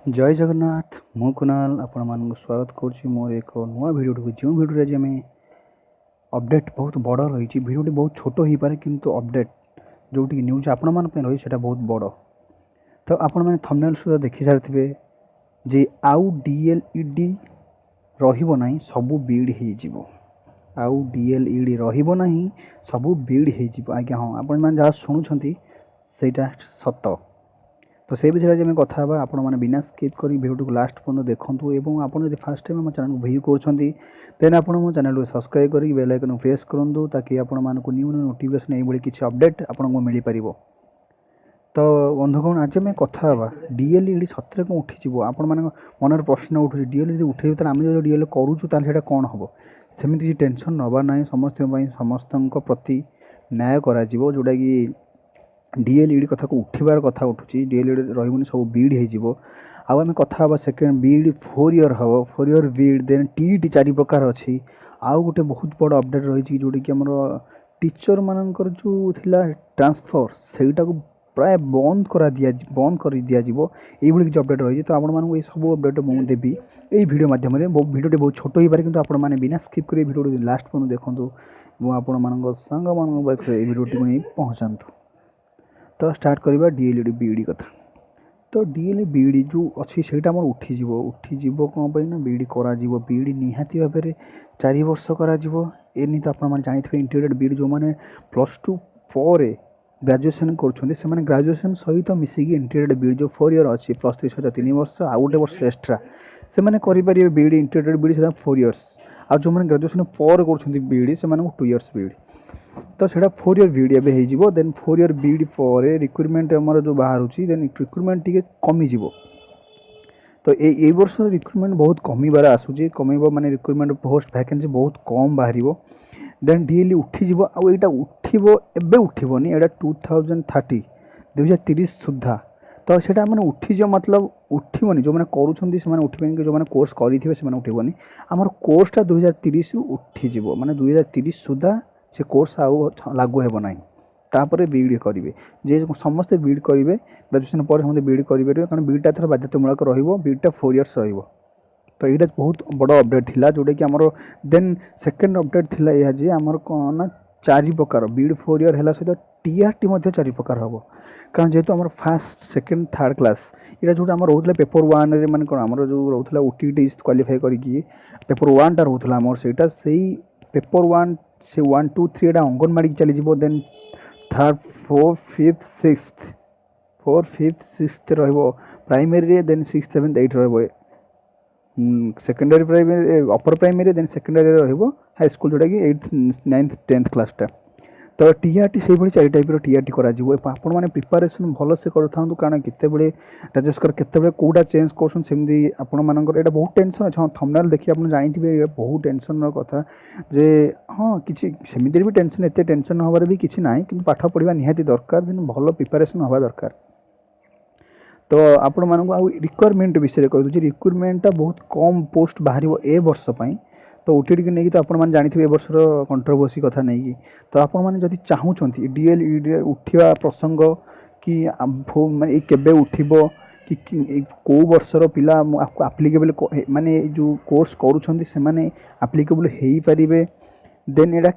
जय जगन्नाथ मु कुणाल आपण मानक स्वागत करुच्ची मोर एक नुआ भिडियो जो भिडियो आज आम अपडेट बहुत बड़ रही भिडियो बहुत छोट हो पारे किंतु अपडेट जोटी न्यूज आपण मान रही है बहुत बड़। तो आपण मैंने थंबनेल सुधा देखि सारी जे आउ डीएलईडी रहिबो नाही सबू बीड हो जिवो। आउ डीएलईडी रहिबो नाही सबू बीड हो जिवो। आज्ञा हाँ आपण मैंने जहाँ शुणुंट सेटा सत। तो से विषय में कथा आपण मैंने बिना स्किप कर भिडियो को लास्ट पर्यटन देखूँ और आपड़ फास्ट टाइम मो चैनल को व्यू करें आप मो चैनल को सब्सक्राइब कर बेल आइकन प्रेस करूँ ताकि आपण न्यू न्यू नोटिफिकेशन ये किसी अपडेट आपको मिल पार। तो बंधुगण आज आम कथा डीएलईडी सतरे कौन उठी आपण मान मन प्रश्न उठू डीएलईडी उठे आम जो डीएल करूँ कौन हम सेमती किसी टेंशन नबार ना समस्त समस्त प्रति न्याय करा जोटा कि डीएलईडी कथा को उठिबार कथा उठुची डीएलईडी रही सब बीड हो आम कथा सेकेंड बीड 4 ईयर हम 4 ईयर बीड देन टीईटी 4 प्रकार अच्छी आउ गोटे बहुत बड़ अपडेट रही जोटा कि आम टीचर मानकर जो थिला ट्रांसफर सेटा को प्राय बंद कर दिया ये किसी अपडेट रही। तो आपण ये सब अपडेट मुझे देवी यही वीडियो माध्यम वीडियो बहुत छोट हो पारे कि आपण मैंने बिना स्किप कर वीडियो लास्ट पर्यटन देखूँ आपण मान सांग मान वीडियो नहीं पहुँचातु। तो स्टार्ट करवा डीएलईडी बीडी कथा। तो डीएलईडी बीडी जो अच्छी से उठीज कौन पर ना बीडी करा बीडी निहाती भाव में 4 वर्ष करा एनी। तो आप जानते इंटीग्रेटेड बीडी जो मैंने +2 पर ग्रेजुएशन कर ग्रेजुएशन सहित मिसिकी इंटीग्रेटेड बीडी जो 4 ईयर अच्छी +3 सहित 3 वर्ष आउ गोटे वर्ष एक्सट्रा से करेंगे बीडी इंटीग्रेटेड बीडी से 4 ईयर्स आ जो मैंने ग्रेजुएशन पर कर बीडी से 2 ईयर्स बीडी। तो सेटा 4 ईयर बीडी एबे हेजिवो देन 4 ईयर बीडी पर रिक्रुटमेंट हमर जो बाहर देन रिक्रुटमेंट टिके कमी जिवो। तो ए वर्ष रिक्रुटमेंट बहुत कमीबार आसुची कमीबो माने रिक्रुटमेंट पोस्ट वैकेंसी बहुत कम बाहरिवो देन डीएलई उठिजिवो आ एटा उठिबो एबे उठिबोनी एटा 2030 सुधा। तो सेटा माने उठिजो मतलब उठिबोनी जो माने करूछंती से माने उठिबेनी जो माने कोर्स करिथिबे से माने उठिबोनी हमर कोर्सटा 2030 उठिजिवो माने 2030 सुधा से कोर्स आउ लागू हेब ना तापर बीड करेंगे जे समस्ते बीड करेंगे ग्रेजुएशन पर समस्त बीड करेंगे कारण बीडटा थोड़ा बाध्यतामूलक बीडटा 4 ईयर्स रही। तो यहाँ बहुत बड़ अपडेट थिला जोटा कि आमर देन सेकेंड अपडेट थिला यह जे आमर कौन ना 4 प्रकार बीड 4 ईयर है सहित टीआरटी 4 प्रकार हम कारण जेहेतु आम फास्ट सेकेंड थर्ड क्लास यहाँ जो आम रोला पेपर 1 रे माने कौन आमर जो रोला ओटीटी क्वालिफाई करके पेपर 1 टा रोला आमर सेटा से पेपर 1 से 1 2 3 एटा अंगनवाड़ी चली then 3rd 4th 5th 6th 4th 5th 6th रहिबो primary then 6th 7th 8th रहिबो secondary primary upper primary then secondary रहिबो हाई स्कूल जोटा कि 8th 9th 10th क्लास टा। तो टीआरटी से 4 टाइप टीआरटी करा आपण मैंने प्रिपारेसन भल से करूँ कारण केतबे राजेश केतबे कौटा चेंज करमती आपण मानकर एटा बहुत टेंशन अच्छे। हाँ थंबनेल देखिए आप जानते बहुत टेंशन कथा जे हाँ किसी सेमती भी टेंशन एत टेंशन हबार भी किसी ना कि पाठ पढ़ा निहाती दरकार दिन भल प्रिपारेसन हवा दरकार। तो आपण मानक रिक्वायरमेंट विषय कह दूसरी रिक्रुटमेंटा बहुत कम पोस्ट बाहर ए वर्ष पर। तो ओटीटी की नहीं तो आप जानते ए वर्षर कंट्रोवर्सी कथा नहीं कि तो आप जब चाहूँगी डीएलईडी उठा प्रसंग कि माने केबे उठिबो कि कौ वर्षर पिला आप्लिकेबल माने जो कोर्स करूछंती से माने आप्लिकेबल हेई परिबे देन एटा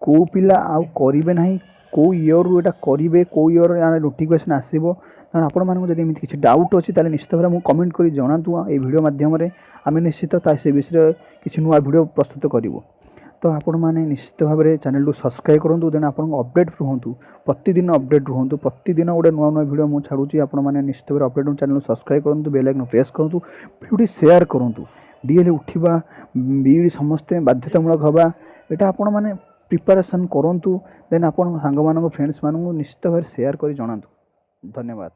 कौ पिला आउ करिवे नाही कौ ईयर एटा करिवे कौ ईयर नोटिफिकेशन आसीबो कारण आपण मानक जदि एमिति किछि डाउट अछि ताले निश्चित भाबरे मु कमेंट करि जणातु ए वीडियो माध्यम रे आमे निश्चित से विषय किछि नुआ वीडियो प्रस्तुत करिवो। तो आपण माने निश्चित भाबरे चैनल को सब्सक्राइब करंतु देन आपण अपडेट रहंतु प्रतिदिन अपडेट रहंतु प्रतिदिन गोटे नुआ नुआ वीडियो मु छाडुची आपण माने निश्चित भाबरे अपडेट चैनल को सब्सक्राइब करंतु बेल आइकन प्रेस करंतु वीडियो शेयर करंतु डीएल उठिबा बीडी समस्ते बाध्यतामूलक हबा एटा आपण माने प्रिपरेशन करंतु देन आपण सांग मानक फ्रेंड्स मानक निश्चित भाबरे शेयर करि जणातु। धन्यवाद।